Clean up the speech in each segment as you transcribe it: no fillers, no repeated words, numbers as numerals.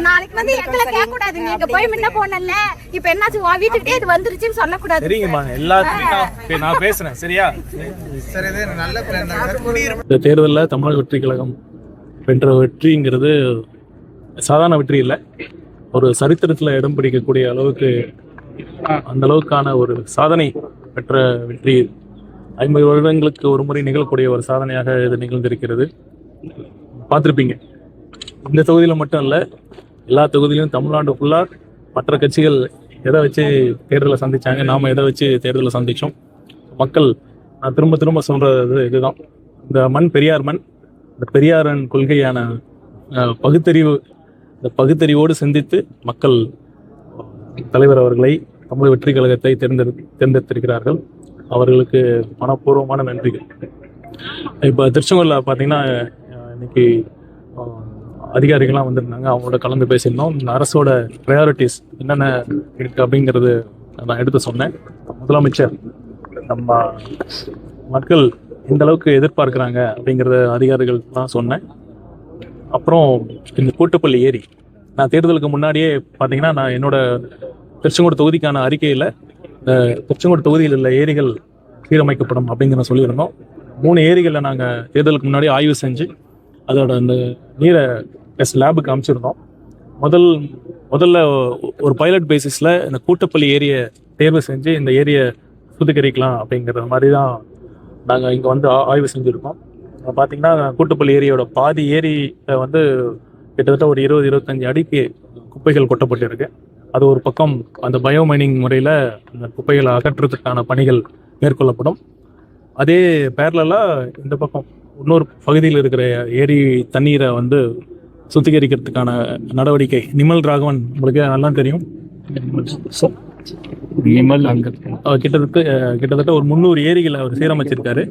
நாளைக்கு வந்து எங்களை கேட்க கூடாது. நீங்க போய் முன்ன போனல இப்ப என்னாச்சு வீட்டுக்கிட்டே இது வந்துருச்சுன்னு சொல்லக்கூடாது. சரிங்கம்மா, எல்லாத்தையும் நான் பேசுறேன். சரியா? இந்த தேர்தலில் தமிழக வெற்றி கழகம் வென்ற வெற்றிங்கிறது சாதாரண வெற்றி இல்லை, ஒரு சரித்திரத்தில் இடம் பிடிக்கக்கூடிய அளவுக்கு அந்த அளவுக்கான ஒரு சாதனை பெற்ற வெற்றி. 50 வருடங்களுக்கு ஒரு முறை நிகழக்கூடிய ஒரு சாதனையாக இது நிகழ்ந்திருக்கிறது. பார்த்துருப்பீங்க, இந்த தொகுதியில் மட்டும் இல்லை, எல்லா தொகுதியிலும் தமிழ்நாடு ஃபுல்லாக மற்ற கட்சிகள் எதை வச்சு தேர்தலை சந்திச்சாங்க, நாம் எதை வச்சு தேர்தலை சந்தித்தோம். மக்கள், நான் திரும்ப திரும்ப சொல்கிறது இதுதான், இந்த மண் பெரியார் மண். இந்த பெரியாரின் கொள்கையான பகுத்தறிவு, இந்த பகுத்தறிவோடு சிந்தித்து மக்கள் தலைவர் அவர்களை, தமிழ் வெற்றி கழகத்தை தேர்ந்தெடுத்திருக்கிறார்கள். அவர்களுக்கு மனப்பூர்வமான நன்றிகள். இப்போ திருச்செங்கோட்டில் பார்த்தீங்கன்னா இன்னைக்கு அதிகாரிகள்லாம் வந்திருந்தாங்க, அவங்களோட கலந்து பேசியிருந்தோம். இந்த அரசோட ப்ரையாரிட்டிஸ் என்னென்ன இருக்குது அப்படிங்கிறது நான் எடுத்து சொன்னேன். முதலமைச்சர் நம்ம மக்கள் எந்த அளவுக்கு எதிர்பார்க்குறாங்க அப்படிங்கிறத அதிகாரிகள்லாம் சொன்னேன். அப்புறம் இந்த கூட்டுப்பள்ளி ஏரி, நான் தேர்தலுக்கு முன்னாடியே பார்த்தீங்கன்னா நான் என்னோட திருச்செங்கோடு தொகுதிக்கான அறிக்கையில் திருச்செங்கோடு தொகுதியில் உள்ள ஏரிகள் சீரமைக்கப்படும் அப்படிங்கிற சொல்லியிருந்தோம். 3 ஏரிகளில் நாங்கள் தேர்தலுக்கு முன்னாடி ஆய்வு செஞ்சு அதோட அந்த நீரை டெஸ்ட் லேபுக்கு அமைச்சிருந்தோம். முதல்ல ஒரு பைலட் பேசிஸில் இந்த கூட்டுப்பள்ளி ஏரியை தேர்வு செஞ்சு இந்த ஏரியை சுத்திகரிக்கலாம் அப்படிங்கிற மாதிரி தான் நாங்கள் இங்கே வந்து ஆய்வு செஞ்சுருக்கோம். பார்த்தீங்கன்னா கூட்டுப்பள்ளி ஏரியோட பாதி ஏரியை வந்து கிட்டத்தட்ட ஒரு 20-25 அடிக்கு குப்பைகள் கொட்டப்பட்டிருக்கு. அது ஒரு பக்கம் அந்த பயோமைனிங் முறையில் அந்த குப்பைகளை அகற்றுறதுக்கான பணிகள் மேற்கொள்ளப்படும். அதே பேரலாக இந்த பக்கம் இன்னொரு பகுதியில் இருக்கிற ஏரி தண்ணீரை வந்து சுத்திகரிக்கிறதுக்கான நடவடிக்கை நிமல் ராகவன் உங்களுக்கு நல்லா தெரியும். நிமல் கிட்டத்தட்ட ஒரு 300 ஏரிகளை அவர் சீரமைச்சிருக்காரு.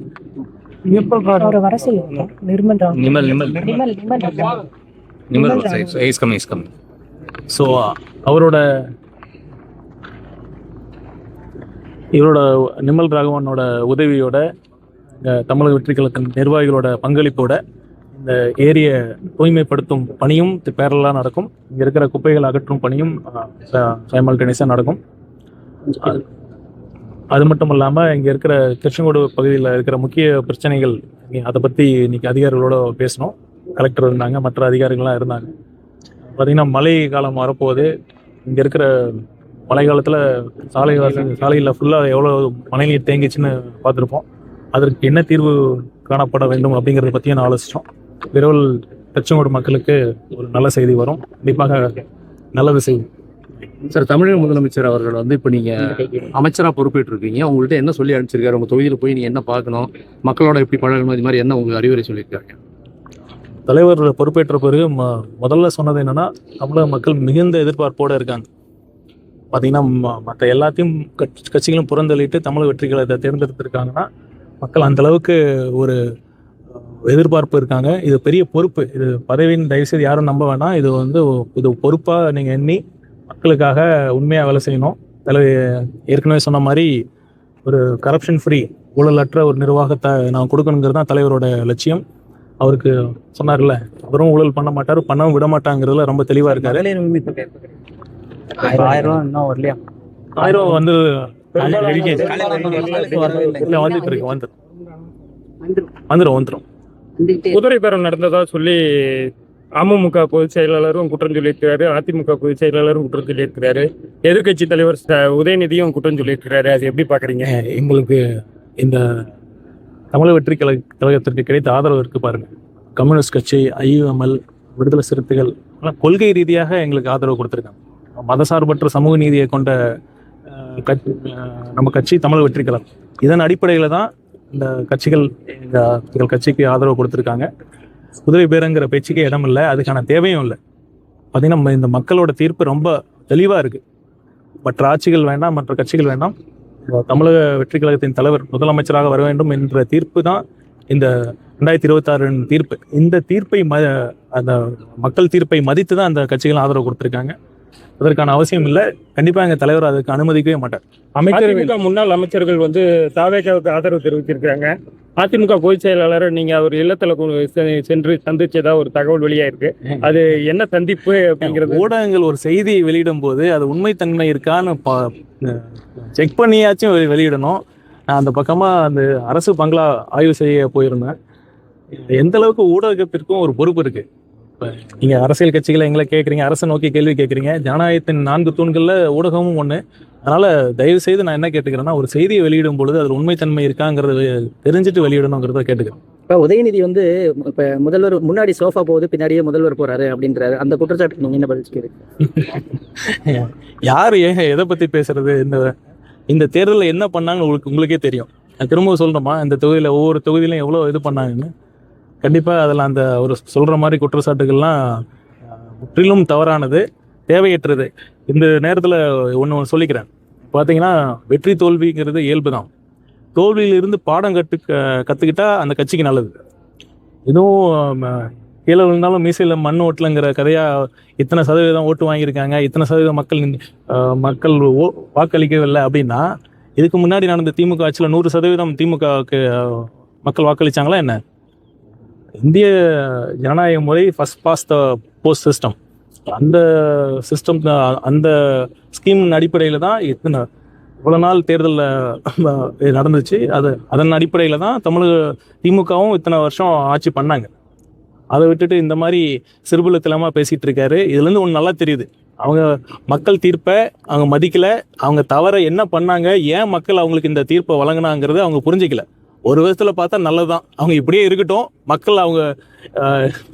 ஸோ இவரோட நிமல் ராகவனோட உதவியோட, தமிழக வெற்றி கழகத்தின் நிர்வாகிகளோட பங்களிப்போட இந்த ஏரியை தூய்மைப்படுத்தும் பணியும் பேரலாக நடக்கும். இங்கே இருக்கிற குப்பைகள் அகற்றும் பணியும் சைமல்டேனியஸாக நடக்கும். அது மட்டும் இல்லாமல் இங்கே இருக்கிற திருச்செங்கோடு பகுதியில் இருக்கிற முக்கிய பிரச்சனைகள் அதை பற்றி இன்னைக்கு அதிகாரிகளோட பேசணும். கலெக்டர் இருந்தாங்க, மற்ற அதிகாரிகள்லாம் இருந்தாங்க. பார்த்திங்கன்னா மழை காலம் வரப்போகுது. இங்கே இருக்கிற மழை காலத்தில் சாலையில் ஃபுல்லாக எவ்வளோ மழைநீர் தேங்கிச்சுன்னு பார்த்துருப்போம். அதற்கு என்ன தீர்வு காணப்பட வேண்டும் அப்படிங்கிறத பற்றியும் நான் ஆலோசித்தோம். விரைவில் திருச்செங்கோடு மக்களுக்கு ஒரு நல்ல செய்தி வரும், கண்டிப்பாக நல்லது செய்யும். சார், தமிழக முதலமைச்சர் அவர்கள் வந்து இப்போ நீங்கள் அமைச்சராக பொறுப்பேற்று இருக்கீங்க, உங்கள்கிட்ட என்ன சொல்லி அனுப்பிச்சிருக்காரு? உங்கள் தொகுதியில் போய் நீங்கள் என்ன பார்க்கணும், மக்களோட எப்படி பழகணும், இது மாதிரி என்ன உங்களுக்கு அறிவுரை சொல்லியிருக்காங்க? தலைவர் பொறுப்பேற்ற பிறகு முதல்ல சொன்னது என்னென்னா, தமிழக மக்கள் மிகுந்த எதிர்பார்ப்போடு இருக்காங்க. பார்த்திங்கன்னா மற்ற எல்லாத்தையும் கட்சிகளும் புறந்தள்ளிட்டு தமிழக வெற்றி கழகத்தை தேர்ந்தெடுத்திருக்காங்கன்னா மக்கள் அந்தளவுக்கு ஒரு எதிர்பார்ப்பு இருக்காங்க. இது பெரிய பொறுப்பு, இது பதவியின் தயவுசெய்து யாரும் நம்ப வேணாம். இது பொறுப்பாக நீங்கள் எண்ணி மக்களுக்காக உண்மையாக வேலை செய்யணும். ஏற்கனவே சொன்ன மாதிரி ஒரு கரப்ஷன் ஃப்ரீ, ஊழலற்ற ஒரு நிர்வாகத்தை நான் கொடுக்கணுங்கிறது தான் தலைவரோட லட்சியம். அவருக்கு சொன்னார்ல, அவரும் ஊழல் பண்ண மாட்டார், பண்ணவும் விட மாட்டாங்கிறதுல ரொம்ப தெளிவாக இருக்காரு. 1000 ரூபா இன்னும் வரலையா? 1000 வந்து வந்துடும். குதிரை பேரம் நடந்ததா சொல்லி அமமுக பொதுச் செயலாளரும் குற்றம் சொல்லியிருக்கிறாரு, அதிமுக பொதுச் செயலாளரும் குற்றம் சொல்லியிருக்கிறாரு, எதிர்கட்சி தலைவர் உதயநிதியும் குற்றம் சொல்லியிருக்கிறாரு. அது எப்படி பாக்குறீங்க? எங்களுக்கு இந்த தமிழக வெற்றி கழகத்திற்கு கிடைத்த ஆதரவு இருக்கு பாருங்க. கம்யூனிஸ்ட் கட்சி, IUML, விடுதலை சிறுத்தைகள் கொள்கை ரீதியாக எங்களுக்கு ஆதரவு கொடுத்துருக்காங்க. மதசார்பற்ற சமூக நீதியை கொண்ட நம்ம கட்சி தமிழக வெற்றி கழகம். இதன் அடிப்படையில் தான் இந்த கட்சிகள் எங்கள் கட்சிக்கு ஆதரவு கொடுத்துருக்காங்க. குதிரை பேரங்கிற பேச்சுக்கே இடம் இல்லை, அதுக்கான தேவையும் இல்லை. பார்த்தீங்கன்னா இந்த மக்களோட தீர்ப்பு ரொம்ப தெளிவாக இருக்குது. மற்ற ஆட்சிகள் வேண்டாம், மற்ற கட்சிகள் வேண்டாம், தமிழக வெற்றி கழகத்தின் தலைவர் முதலமைச்சராக வர வேண்டும் என்ற தீர்ப்பு தான் இந்த 2026 தீர்ப்பு. இந்த தீர்ப்பை அந்த மக்கள் தீர்ப்பை மதித்து தான் அந்த கட்சிகள் ஆதரவு கொடுத்துருக்காங்க. அதற்கான அவசியம் இல்லை. கண்டிப்பாக எங்கள் தலைவர் அதுக்கு அனுமதிக்கவே மாட்டார். முன்னாள் அமைச்சர்கள் வந்து தாவேகாவுக்கு ஆதரவு தெரிவித்திருக்காங்க. அதிமுக பொதுச் செயலாளரை நீங்க அவர் இல்லத்துல சென்று சந்திச்சதா ஒரு தகவல் வெளியா இருக்கு. அது என்ன சந்திப்பு அப்படிங்கிறது? ஊடகங்கள் ஒரு செய்தியை வெளியிடும் போது அது உண்மைத்தன்மை இருக்கான்னு செக் பண்ணியாச்சும் வெளியிடணும். நான் அந்த பக்கமாக அந்த அரசு பங்களா ஆய்வு செய்ய போயிருந்தேன். எந்த அளவுக்கு ஊடகத்திற்கும் ஒரு பொறுப்பு இருக்கு. இப்போ நீங்கள் அரசியல் கட்சிகளை எங்களை கேட்குறீங்க, அரசை நோக்கி கேள்வி கேட்குறீங்க. ஜனநாயகத்தின் 4 தூண்களில் ஊடகமும் ஒன்று. அதனால் தயவு செய்து நான் என்ன கேட்டுக்கிறேன்னா, ஒரு செய்தியை வெளியிடும் பொழுது அதில் உண்மைத்தன்மை இருக்காங்கிறது தெரிஞ்சுட்டு வெளியிடணுங்கிறத கேட்டுக்கிறேன். இப்போ உதயநிதி வந்து இப்போ முதல்வர் முன்னாடி சோஃபா போகுது, பின்னாடியே முதல்வர் போறாரு அப்படின்றாரு. அந்த குற்றச்சாட்டு நீங்க என்ன பதில்? யார் எதை பற்றி பேசுறது? இந்த தேர்தலில் என்ன பண்ணாங்கன்னு உங்களுக்கே தெரியும். நான் திரும்ப சொல்கிறோமா, இந்த தொகுதியில் ஒவ்வொரு தொகுதியிலும் எவ்வளோ இது பண்ணாங்கன்னு. கண்டிப்பாக அதில் அந்த ஒரு சொல்கிற மாதிரி குற்றச்சாட்டுகள்லாம் முற்றிலும் தவறானது, தேவையற்றது. இந்த நேரத்தில் ஒன்று சொல்லிக்கிறேன். பார்த்தீங்கன்னா வெற்றி தோல்விங்கிறது இயல்பு தான். தோல்வியிலிருந்து பாடம் கற்றுக்கிட்டா அந்த கட்சிக்கு நல்லது. இதுவும் கீழே விழுந்தாலும் மீசையில் மண் ஓட்டலைங்கிற கதையாக இத்தனை சதவீதம் ஓட்டு வாங்கியிருக்காங்க, இத்தனை சதவீதம் மக்கள் வாக்களிக்கவில்லை அப்படின்னா, இதுக்கு முன்னாடி நடந்த திமுக ஆட்சியில் 100% திமுகவுக்கு மக்கள் வாக்களித்தாங்களா என்ன? இந்திய ஜனநாயக முறை first past the post system. அந்த சிஸ்டம், அந்த ஸ்கீமின் அடிப்படையில் தான் இவ்வளோ நாள் தேர்தலில் நடந்துச்சு. அதன் அடிப்படையில் தான் திமுகவும் இத்தனை வருஷம் ஆட்சி பண்ணாங்க. அதை விட்டுட்டு இந்த மாதிரி சிறுபுலத்தனமாக பேசிகிட்டு இருக்காரு. இதுலேருந்து ஒன்று நல்லா தெரியுது, அவங்க மக்கள் தீர்ப்பை அவங்க மதிக்கலை. அவங்க தவற என்ன பண்ணாங்க, ஏன் மக்கள் அவங்களுக்கு இந்த தீர்ப்பை வழங்கினாங்கிறது அவங்க புரிஞ்சிக்கல. ஒரு விதத்தில் பார்த்தா நல்லதுதான், அவங்க இப்படியே இருக்கட்டும். மக்கள் அவங்க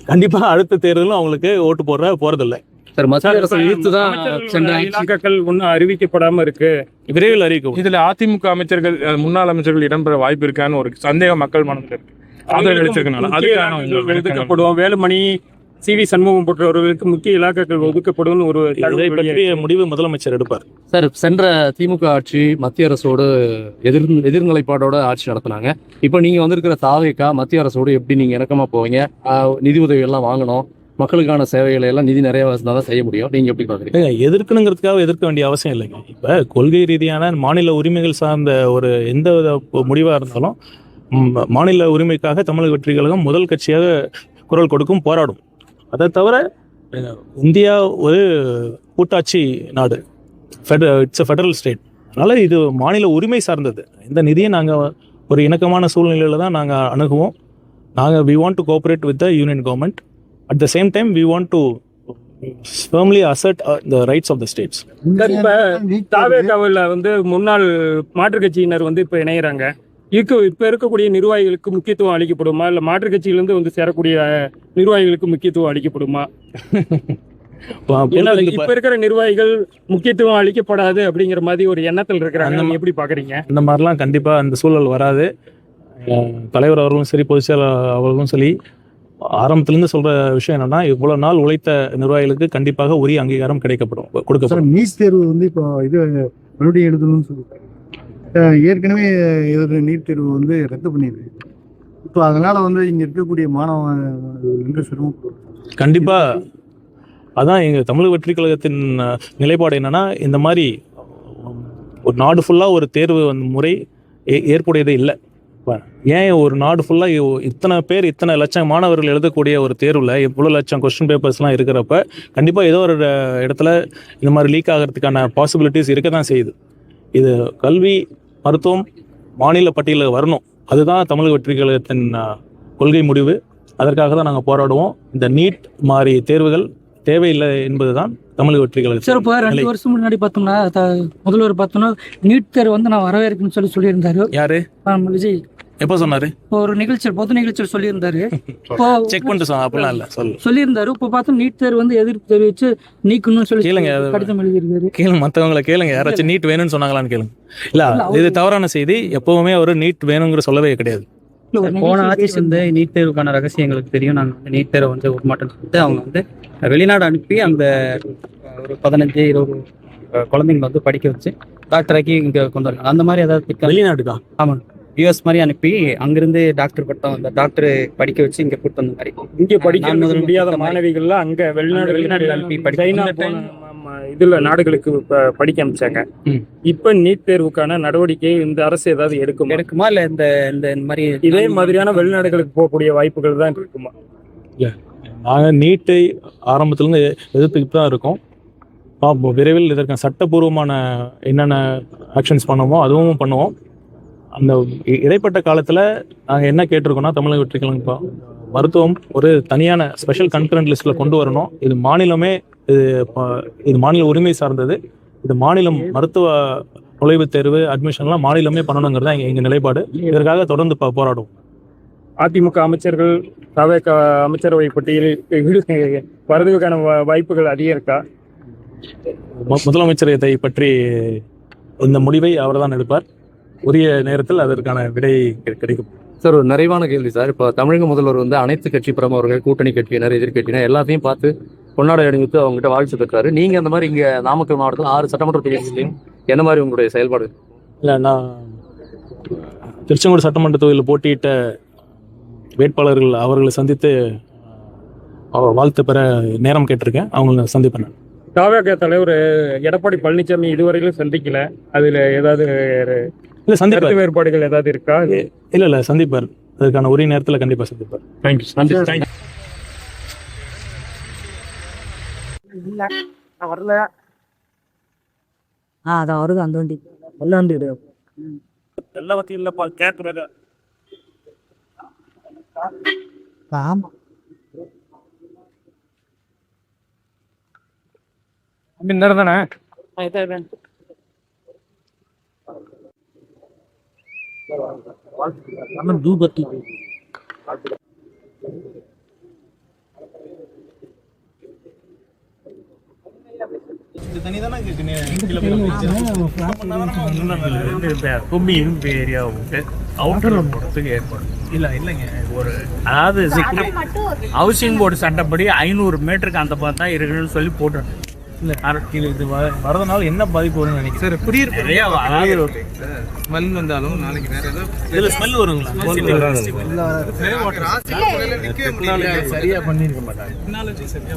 கண்டிப்பாக அடுத்த தேர்தலும் அவங்களுக்கு ஓட்டு போறதில்லை. சார், மத்திய அரசு இழுத்து தான் சென்ற இலாக்காக்கள் ஒன்றும் அறிவிக்கப்படாமல் இருக்கு, விரைவில் அறிவிக்கும். இதுல அதிமுக அமைச்சர்கள், முன்னாள் அமைச்சர்கள் இடம்பெற வாய்ப்பு இருக்கான்னு ஒரு சந்தேகம் மக்கள் மனதில் இருக்கு. ஒதுக்கப்படுவோம். வேலுமணி, CV சண்முகம் போன்றவர்களுக்கு முக்கிய இலாக்காக்கள் ஒதுக்கப்படும் ஒரு இதை பற்றிய முடிவு முதலமைச்சர் எடுப்பார். சார், சென்ற திமுக ஆட்சி மத்திய அரசோடு எதிர்நிலைப்பாடோட ஆட்சி நடத்தினாங்க. இப்போ நீங்க வந்திருக்கிற தாவேகா மத்திய அரசோடு எப்படி நீங்க இணக்கமா போவீங்க? நிதி உதவி எல்லாம் வாங்கணும், மக்களுக்கான சேவைகளை எல்லாம் நிதி நிறைய தான் செய்ய முடியும். நீங்க எப்படி பாக்குறீங்க? எதிர்க்கணுங்கிறதுக்காக எதிர்க்க வேண்டிய அவசியம் இல்லைங்க. இப்போ கொள்கை ரீதியான மாநில உரிமைகள் சார்ந்த ஒரு எந்த முடிவாக இருந்தாலும் மாநில உரிமைக்காக தமிழக வெற்றி கழகம் முதல் கட்சியாக குரல் கொடுக்கும், போராடும். அதை தவிர இந்தியா ஒரு கூட்டாட்சி நாடு, இட்ஸ் அ ஃபெடரல் ஸ்டேட். அதனால் இது மாநில உரிமை சார்ந்தது. இந்த நிதியை நாங்கள் ஒரு இணக்கமான சூழ்நிலையில் தான் நாங்கள் அணுகுவோம். we want to cooperate with the union government. At the same time, we want to firmly assert the rights of the states. இப்ப தாவேகாவில் முன்னாள் மாற்றுக் கட்சியினர் இப்ப இணையறாங்க. இப்ப இருக்கக்கூடிய நிர்வாகிகளுக்கு முக்கியத்துவம் அளிக்கப்படுமா, இல்ல மாற்றுக் கட்சியிலிருந்து சேரக்கூடிய நிர்வாகிகளுக்கு முக்கியத்துவம் அளிக்கப்படுமா? இப்ப இருக்கிற நிர்வாகிகள் முக்கியத்துவம் அளிக்கப்படாது அப்படிங்கிற மாதிரி ஒரு எண்ணத்தில் இருக்கிறாங்க. எப்படி பாக்குறீங்க? இந்த மாதிரிலாம் கண்டிப்பா அந்த சூழல் வராது. தலைவர் அவர்களும் சரி, பொதுச் செயலாளர் அவர்களும் சரி, ஆரம்பத்திலிருந்து சொல்ற விஷயம் என்னன்னா, இவ்வளவு நாள் உழைத்த நிர்வாகிகளுக்கு கண்டிப்பாக உரிய அங்கீகாரம் கொடுக்கப்படும். நீட் தேர்வு இது மறுபடியும் எழுதணும்னு சொல்லிட்டாங்க. ஏற்கனவே நீட் தேர்வு ரத்து பண்ணிருக்கு. இப்போ அதனால இங்க இருக்கக்கூடிய மாணவர்கள் சிரமப்படுவாங்க. கண்டிப்பா அதான் எங்க தமிழக வெற்றி கழகத்தின் நிலைப்பாடு என்னன்னா, இந்த மாதிரி ஒரு நாடு ஃபுல்லா ஒரு தேர்வு முறை ஏற்புடையதே இல்லை. ஏன் ஒரு நாடு ஃபுல்லாக இத்தனை லட்சம் மாணவர்கள் எழுதக்கூடிய ஒரு தேர்வில் இவ்வளோ லட்சம் கொஸ்டின் பேப்பர்ஸ்லாம் இருக்கிறப்ப கண்டிப்பாக ஏதோ ஒரு இடத்துல இந்த மாதிரி லீக் ஆகிறதுக்கான பாசிபிலிட்டிஸ் இருக்க தான் செய்யுது. இது கல்வி, மருத்துவம் மாநில பட்டியலில் வரணும். அதுதான் தமிழக வெற்றி கழகத்தின் கொள்கை முடிவு. அதற்காக தான் நாங்கள் போராடுவோம். இந்த நீட் மாதிரி தேர்வுகள் தேவையில்லை என்பதுதான் தமிழக வெற்றி கழகம். சார், இப்போ 2 வருஷம் முன்னாடி பார்த்தோம்னா முதல்வர் பார்த்தோம்னா நீட் தேர்வு நான் வரவேற்குன்னு சொல்லியிருந்தாரு. யாரு? விஜய். எப்போ சொன்னாரு? ஒரு பொது நிகழ்ச்சியில் சொல்லியிருந்தாரு. செக் பண்ணிட்டு அப்படிலாம் இல்லை சொல்லியிருந்தாரு. இப்போ பார்த்தோம் நீட் தேர்வு எதிர்ப்பு தெரிவிச்சு நீக்கணும்னு சொல்லி கடிதம் எழுதியிருக்காரு. கேளுங்க, மற்றவங்களை கேளுங்க, யாராச்சும் நீட் வேணும்னு சொன்னாங்களான்னு கேளுங்க. இல்ல, இது தவறான செய்தி. எப்பவுமே ஒரு நீட் வேணுங்கிற சொல்லவே கிடையாது. போன ஆட்சி நீட் தேர்வுக்கான ரகசியம் எங்களுக்கு தெரியும். நாங்கள் நீட் தேர்வை விடமாட்டோம்னு சொல்லிட்டு அவங்க வெளிநாடு அனுப்பி அந்த ஒரு 15-20 குழந்தைங்களை படிக்க வச்சு டாக்டராக்கி இங்கே கொண்டு வராங்க. அந்த மாதிரி ஏதாவது வெளிநாட்டுக்கா? ஆமாம், US மாதிரி அனுப்பி அங்கிருந்து டாக்டர் பட்டம் அந்த டாக்டர் படிக்க வச்சு இங்கே கூட்டு வந்த மாதிரி. இங்கே படிக்க முடியாத மாணவிகள்லாம் அங்கே வெளிநாடு அனுப்பி படிக்க இதுல நாடுகளுக்கு படிக்க அனுப்பிச்சாங்க. இப்ப நீட் தேர்வுக்கான நடவடிக்கை இந்த அரசு ஏதாவது எடுக்குமா இல்ல இந்த இந்த மாதிரி இதே மாதிரியான வெளிநாடுகளுக்கு போகக்கூடிய வாய்ப்புகள் தான் இருக்குமா? நாங்கள் நீட்டை ஆரம்பத்துலேருந்து எதிர்த்துக்கிட்டு தான் இருக்கோம். பார்ப்போம், விரைவில் இதற்கான சட்டப்பூர்வமான என்னென்ன ஆக்ஷன்ஸ் பண்ணுவோமோ அதுவும் பண்ணுவோம். அந்த இடைப்பட்ட காலத்தில் நாங்கள் என்ன கேட்டிருக்கோம்னா, தமிழக வெற்றி கழகம் மருத்துவம் ஒரு தனியான ஸ்பெஷல் கன்கரண்ட் லிஸ்ட்டில் கொண்டு வரணும். இது மாநிலமே இது மாநில உரிமை சார்ந்தது. இது மாநிலம் மருத்துவ நுழைவுத் தேர்வு அட்மிஷன்லாம் மாநிலமே பண்ணணுங்கிறது தான் எங்கள் நிலைப்பாடு. இதற்காக தொடர்ந்து போராடுவோம். அதிமுக அமைச்சர்கள் அமைச்சரவை பட்டியலில் வரதுக்கான வாய்ப்புகள் அதிகம் இருக்கா? முதலமைச்சர் இதை பற்றி இந்த முடிவை அவர் தான் எடுப்பார். உரிய நேரத்தில் அதற்கான விடை கிடைக்கும். சார், ஒரு நிறைவான கேள்வி சார். இப்போ தமிழக முதல்வர் வந்து அனைத்து கட்சி பிரமுகர்கள், கூட்டணி கட்சியினர், எதிர்கட்சியினர் எல்லாத்தையும் பார்த்து பொன்னாடை அணிவித்து அவங்ககிட்ட வாழ்த்து பெற்றாரு. நீங்கள் அந்த மாதிரி இங்கே நாமக்கல் மாவட்டத்தில் 6 சட்டமன்ற தொகுதிகளையும் என்ன மாதிரி உங்களுடைய செயல்பாடு? இல்லை, நான் திருச்செங்கோடு சட்டமன்ற தொகுதியில் போட்டியிட்ட வேட்பாளர்கள் அவர்களை சந்தித்து வாழ்த்து பெற நேரம் கேட்டிருக்கேன். அவங்கள சந்திப்பேன். தவேக தலைவர் எடப்பாடி பழனிசாமி இதுவரையிலும் சந்திக்கல. அதுல ஏதாவது இல்லை சந்திப்பு வேறுபாடுகள் ஏதாவது இருக்கா? இல்லை சந்திப்பார். அதுக்கான உரிய நேரத்தில் கண்டிப்பாக சந்திப்பார். தேங்க்யூ. நன்றி. வரல. அதான் வருது அந்த வண்டி நல்ல வண்டி எல்லாத்தையும் இல்லைப்பா கேட்குறாங்க. ஆமா முன்னர் தானே தூபத்தி ஹவுசிங் போர்டு சட்டப்படி 500 மீட்டருக்கு அந்த பக்கம் தான் இருக்குன்னு சொல்லி போட்டோம். இது வரதுனால என்ன பாதிப்பு வரும்னு நினைக்கிறேன் சார்? குடியிருப்பு ஸ்மெல் வந்தாலும் நாளைக்கு வேற ஏதாவது ஸ்மெல் வருங்களா? சரியா பண்ணிருக்க மாட்டாங்க.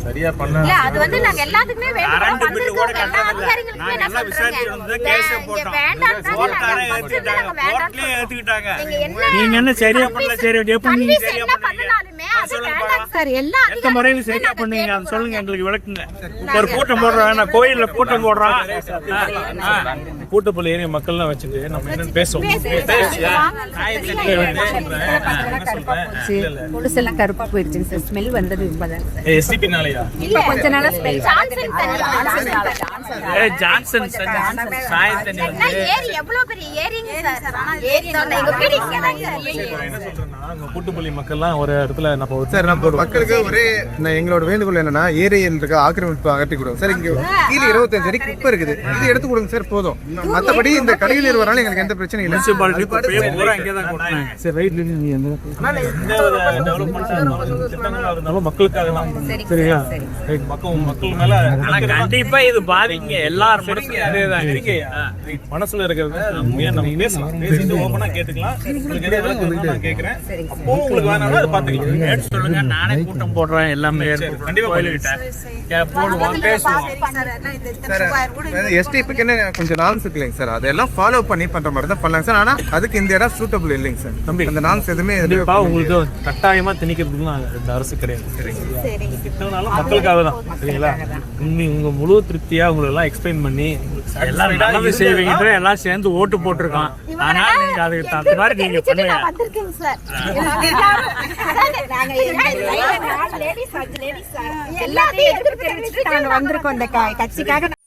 சரியா பண்ண அது வந்து நாங்க எல்லாத்துக்குமே நீங்க என்ன சரியா பண்ணல? சரி, எப்படி நீங்க சரியா எந்த முறையில சரியா பண்ணுவீங்க அதை சொல்லுங்க, எங்களுக்கு விளக்குங்க. ஒரு கூட்டம் போடுறாங்க, கோயில்ல கூட்டம் போடுறாங்க, கூட்டப்பள்ளி ஏரியா மக்கள்லாம் வச்சுட்டு நம்ம என்னன்னு பேசுவோம். கருப்பா போயிருச்சு சார். ஸ்மெல் வந்தது எஸ்டிபினாலயா? இல்ல கொஞ்ச நாளா ஸ்மெல் ஜான்சன் சாயல் தண்ணி வந்து ஏரி எவ்வளவு பெரிய ஏரிங்க சார். ஏரி எங்க வீடு இங்க தான் சார். என்ன சொல்றேன்னா, கூட்டப்பள்ளி மக்கள்லாம் ஒரு இடத்துல நம்ம சார், நம்ம மக்களுக்கு ஒரே எங்களோட வேண்டுகோள் என்னன்னா, ஏரியில் இருக்க ஆக்கிரமிப்பு அகற்றி கொடுங்க சார். இங்க கீழே 25 அடி குப்பை இருக்குது, இது எடுத்து கொடுங்க சார், போதும். மற்றபடி இந்த கடையில் வரனால எங்களுக்கு எந்த பிரச்சனையும் இல்லை. மக்களுக்காக தான். சரியா? மக்கள் மேல கண்டிப்பா இது பாதிங்க. எல்லாரும் மனசுல இருக்கிறத நம்ம பேசலாம், பேசிட்டு ஓப்பனா கேட்டுக்கலாம். கேட்கிறேன், உங்களுக்கு வேணாலும் அதை பார்த்துக்கலாம். சொல்லுங்க, நானே கூட்டம் போடுறேன், எல்லாமே கண்டிப்பா போடுவோம், பேசுவோம். எஸ்டிபிக்கு என்ன கொஞ்சம் நான்ஸ் இல்லைங்க சார், அதெல்லாம் ஃபாலோ பண்ணி பண்ற மாதிரி தான் பண்ணலாங்க சார். ஆனா அதுக்கு இந்த இடம் சூட்டபிள் இல்லைங்க சார். தம்பி, அந்த நான்ஸ் எதுவுமே உங்களுக்கு கட்டாயமா திணிக்கிறதுலாம் இந்த அரசு கிடையாது. மக்களுக்காக தான். சரிங்களா? உங்க முழு திருப்தியா உங்களுக்கு எல்லாம் எக்ஸ்பிளைன் பண்ணி எல்லாரும் நல்லது செய்வீங்க, எல்லாம் சேர்ந்து ஓட்டு போட்டிருக்கோம். ஆனா நீங்க அதுக்கு தகுந்த மாதிரி நீங்க பண்ணுங்க. வந்திருக்கீங்க சார். எல்லாத்தையும் எதிர்ப்பு தெரிவிச்சுட்டு நாங்க வந்திருக்கோம் இந்த கட்சிக்காக.